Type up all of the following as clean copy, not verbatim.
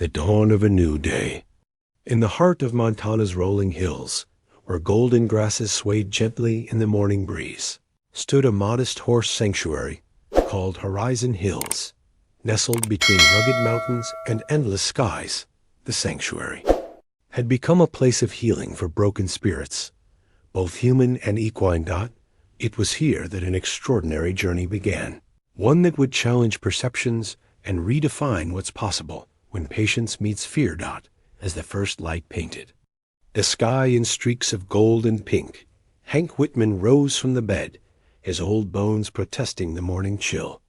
The dawn of a new day. In the heart of Montana's rolling hills, where golden grasses swayed gently in the morning breeze, stood a modest horse sanctuary called Horizon Hills. Nestled between rugged mountains and endless skies, the sanctuary had become a place of healing for broken spirits, both human and equine. It was here that an extraordinary journey began, one that would challenge perceptions and redefine what's possible when patience meets fear. As the first light painted the sky in streaks of gold and pink, Hank Whitman rose from the bed, his old bones protesting the morning chill.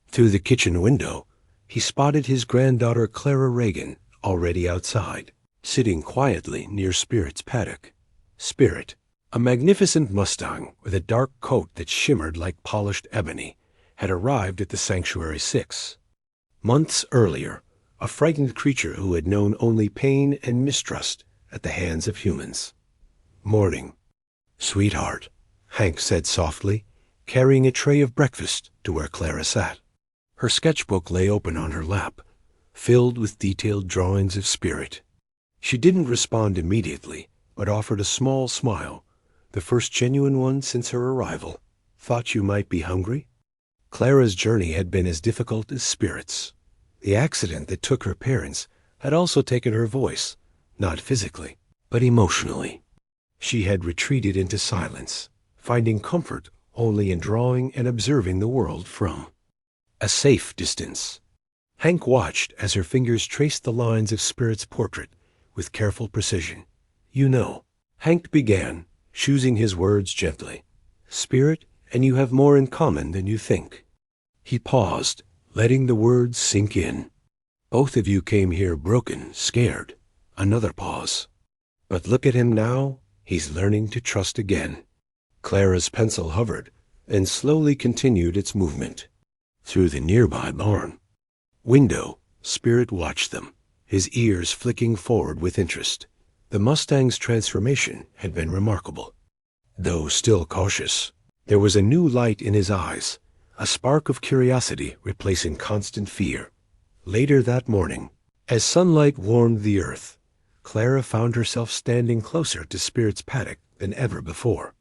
Through the kitchen window, he spotted his granddaughter Clara Reagan already outside, sitting quietly near Spirit's paddock. Spirit, a magnificent Mustang with a dark coat that shimmered like polished ebony, had arrived at the sanctuary 6 months earlier, a frightened creature who had known only pain and mistrust at the hands of humans. "Morning, sweetheart," Hank said softly, carrying a tray of breakfast to where Clara sat. Her sketchbook lay open on her lap, filled with detailed drawings of Spirit. She didn't respond immediately, but offered a small smile, the first genuine one since her arrival. "Thought you might be hungry?" Clara's journey had been as difficult as Spirit's. The accident that took her parents had also taken her voice, not physically, but emotionally. She had retreated into silence, finding comfort only in drawing and observing the world from a safe distance. Hank watched as her fingers traced the lines of Spirit's portrait with careful precision. "You know," Hank began, choosing his words gently, "Spirit and you have more in common than you think." He paused, letting the words sink in. "Both of you came here broken, scared." Another pause. "But look at him now. He's learning to trust again." Clara's pencil hovered and slowly continued its movement. Through the nearby barn window, Spirit watched them, his ears flicking forward with interest. The Mustang's transformation had been remarkable. Though still cautious, there was a new light in his eyes, a spark of curiosity replacing constant fear. Later that morning, as sunlight warmed the earth, Clara found herself standing closer to Spirit's paddock than ever before.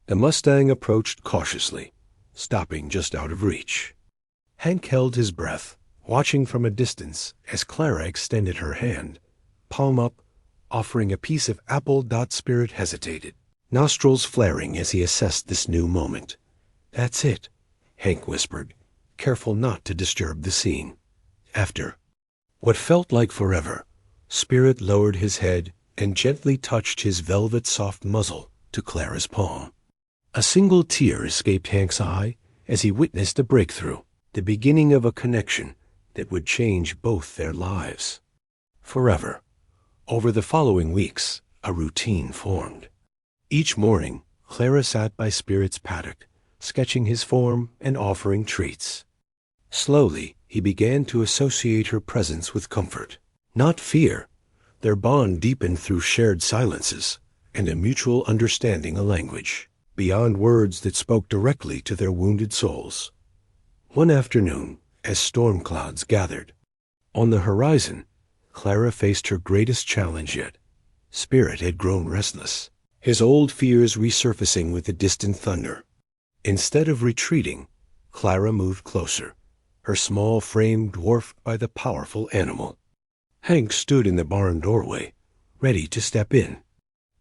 The Mustang approached cautiously, stopping just out of reach. Hank held his breath, watching from a distance as Clara extended her hand, palm up, offering a piece of apple. Spirit hesitated, nostrils flaring as he assessed this new moment. "That's it," Hank whispered, careful not to disturb the scene. After what felt like forever, Spirit lowered his head and gently touched his velvet-soft muzzle to Clara's palm. A single tear escaped Hank's eye as he witnessed a breakthrough, the beginning of a connection that would change both their lives forever. Over the following weeks, a routine formed. Each morning, Clara sat by Spirit's paddock, sketching his form and offering treats. Slowly, he began to associate her presence with comfort, not fear. Their bond deepened through shared silences and a mutual understanding, a language beyond words that spoke directly to their wounded souls. One afternoon, as storm clouds gathered on the horizon, Clara faced her greatest challenge yet. Spirit had grown restless, his old fears resurfacing with the distant thunder. Instead of retreating, Clara moved closer, her small frame dwarfed by the powerful animal. Hank stood in the barn doorway, ready to step in.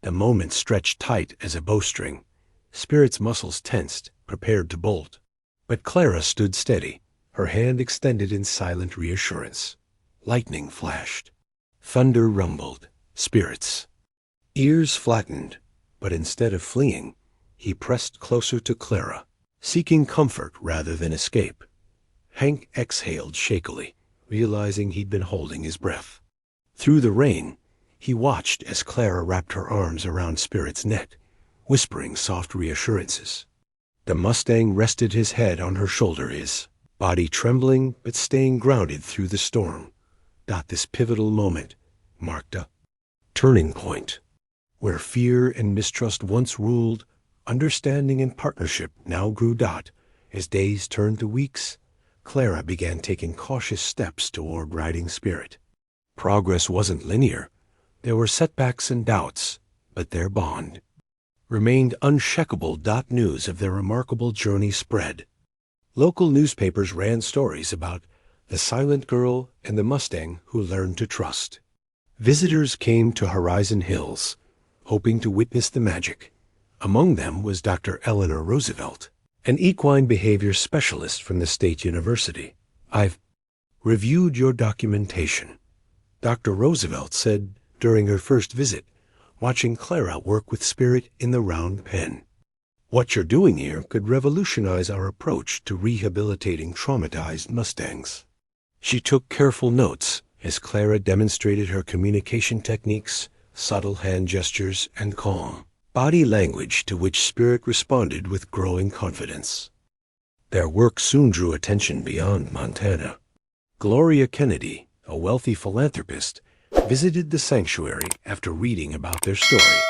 The moment stretched tight as a bowstring. Spirit's muscles tensed, prepared to bolt. But Clara stood steady, her hand extended in silent reassurance. Lightning flashed. Thunder rumbled. Spirit's ears flattened, but instead of fleeing, he pressed closer to Clara, seeking comfort rather than escape. Hank exhaled shakily, realizing he'd been holding his breath. Through the rain, he watched as Clara wrapped her arms around Spirit's neck, whispering soft reassurances. The Mustang rested his head on her shoulder, his body trembling but staying grounded through the storm. This pivotal moment marked a turning point. Where fear and mistrust once ruled, understanding and partnership now grew. As days turned to weeks, Clara began taking cautious steps toward riding Spirit. Progress wasn't linear. There were setbacks and doubts, but their bond remained unshakable. News of their remarkable journey spread. Local newspapers ran stories about the silent girl and the Mustang who learned to trust. Visitors came to Horizon Hills, hoping to witness the magic. Among them was Dr. Eleanor Roosevelt, an equine behavior specialist from the State University. "I've reviewed your documentation," Dr. Roosevelt said during her first visit, watching Clara work with Spirit in the round pen. "What you're doing here could revolutionize our approach to rehabilitating traumatized Mustangs." She took careful notes as Clara demonstrated her communication techniques, subtle hand gestures, and calm body language, to which Spirit responded with growing confidence. Their work soon drew attention beyond Montana. Gloria Kennedy, a wealthy philanthropist, visited the sanctuary after reading about their story.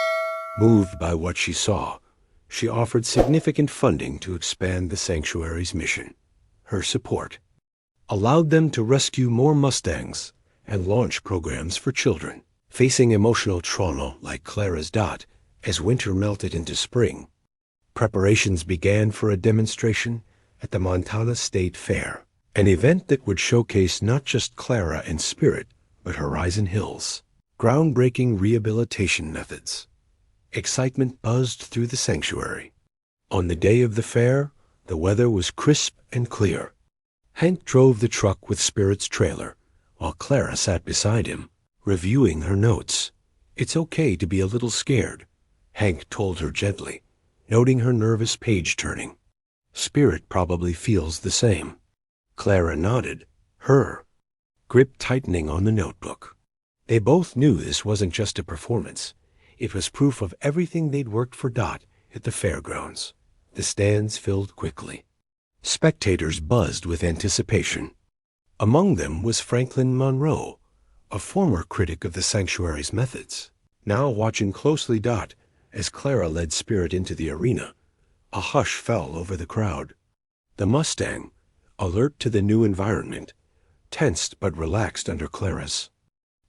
Moved by what she saw, she offered significant funding to expand the sanctuary's mission. Her support allowed them to rescue more Mustangs and launch programs for children facing emotional trauma like Clara's Dot. As winter melted into spring, preparations began for a demonstration at the Montana State Fair, an event that would showcase not just Clara and Spirit, but Horizon Hills' groundbreaking rehabilitation methods. Excitement buzzed through the sanctuary. On the day of the fair, the weather was crisp and clear. Hank drove the truck with Spirit's trailer, while Clara sat beside him, reviewing her notes. "It's okay to be a little scared," Hank told her gently, noting her nervous page-turning. "Spirit probably feels the same." Clara nodded, her grip tightening on the notebook. They both knew this wasn't just a performance. It was proof of everything they'd worked for Dot at the fairgrounds. The stands filled quickly. Spectators buzzed with anticipation. Among them was Franklin Monroe, a former critic of the sanctuary's methods, now watching closely Dot as Clara led Spirit into the arena. A hush fell over the crowd. The Mustang, alert to the new environment, tensed but relaxed under Clara's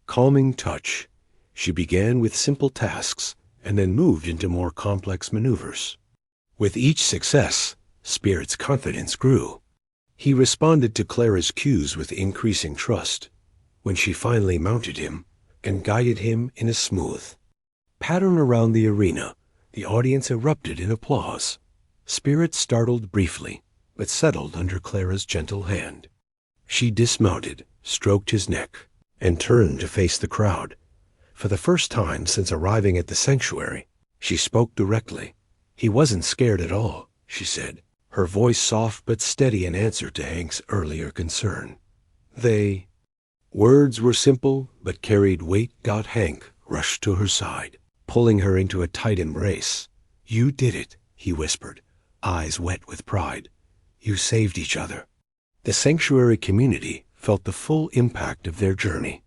calming touch. She began with simple tasks and then moved into more complex maneuvers. With each success, Spirit's confidence grew. He responded to Clara's cues with increasing trust. When she finally mounted him and guided him in a smooth pattern around the arena, the audience erupted in applause. Spirit startled briefly, but settled under Clara's gentle hand. She dismounted, stroked his neck, and turned to face the crowd. For the first time since arriving at the sanctuary, she spoke directly. "He wasn't scared at all," she said, her voice soft but steady in answer to Hank's earlier concern. Words were simple but carried weight. Hank rushed to her side, pulling her into a tight embrace. "You did it," he whispered, eyes wet with pride. "You saved each other." The sanctuary community felt the full impact of their journey.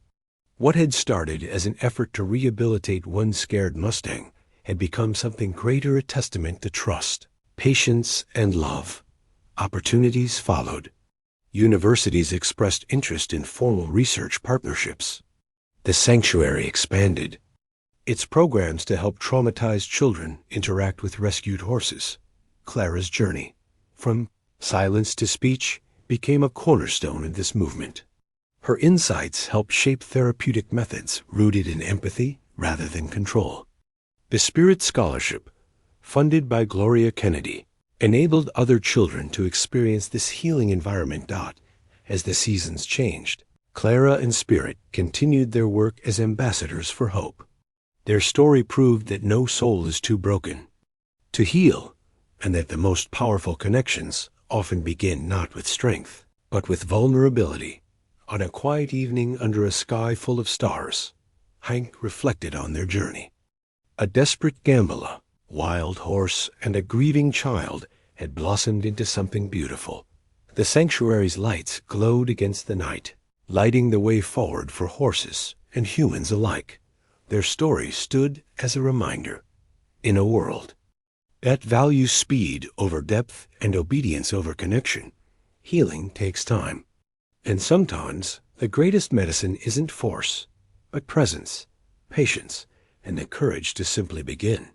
What had started as an effort to rehabilitate one scared Mustang had become something greater, a testament to trust, patience, and love. Opportunities followed. Universities expressed interest in formal research partnerships. The sanctuary expanded its programs to help traumatized children interact with rescued horses. Clara's journey, from silence to speech, became a cornerstone of this movement. Her insights helped shape therapeutic methods rooted in empathy rather than control. The Spirit Scholarship, funded by Gloria Kennedy, enabled other children to experience this healing environment. As the seasons changed, Clara and Spirit continued their work as ambassadors for hope. Their story proved that no soul is too broken to heal, and that the most powerful connections often begin not with strength, but with vulnerability. On a quiet evening under a sky full of stars, Hank reflected on their journey. A desperate gambler, wild horse, and a grieving child had blossomed into something beautiful. The sanctuary's lights glowed against the night, lighting the way forward for horses and humans alike. Their story stood as a reminder. In a world that values speed over depth and obedience over connection, healing takes time. And sometimes The greatest medicine isn't force, but presence, patience, and the courage to simply begin.